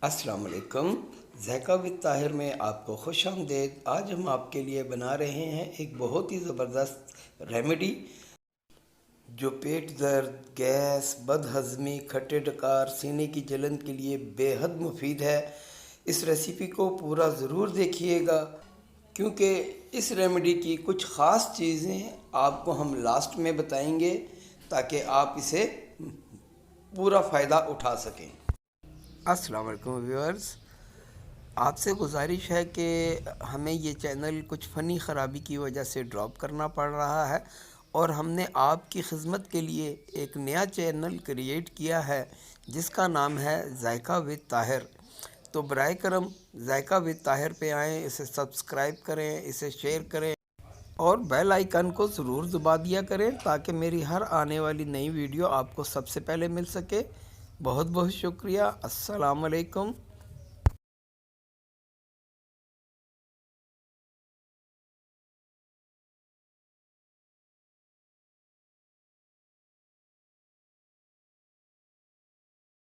अस्सलाम वालेकुम। ज़ायका विद ताहिर में आपको खुश आमदीद। आज हम आपके लिए बना रहे हैं एक बहुत ही ज़बरदस्त रेमेडी जो पेट दर्द, गैस, बदहज़मी, खट्टे डकार, सीने की जलन के लिए बेहद मुफीद है। इस रेसिपी को पूरा ज़रूर देखिएगा क्योंकि इस रेमेडी की कुछ ख़ास चीज़ें आपको हम लास्ट में बताएंगे ताकि आप इसे पूरा फ़ायदा उठा सकें। अस्सलाम वालेकुम व्यूअर्स, आपसे गुजारिश है कि हमें ये चैनल कुछ फ़नी ख़राबी की वजह से ड्रॉप करना पड़ रहा है और हमने आपकी खिदमत के लिए एक नया चैनल क्रिएट किया है जिसका नाम है ज़ायका विद ताहिर। तो बराए करम ज़ायका विद ताहिर पे आएँ, इसे सब्सक्राइब करें, इसे शेयर करें और बेल आइकन को ज़रूर दबा दिया करें ताकि मेरी हर आने वाली नई वीडियो आपको सबसे पहले मिल सके। बहुत बहुत शुक्रिया। अस्सलाम वालेकुम।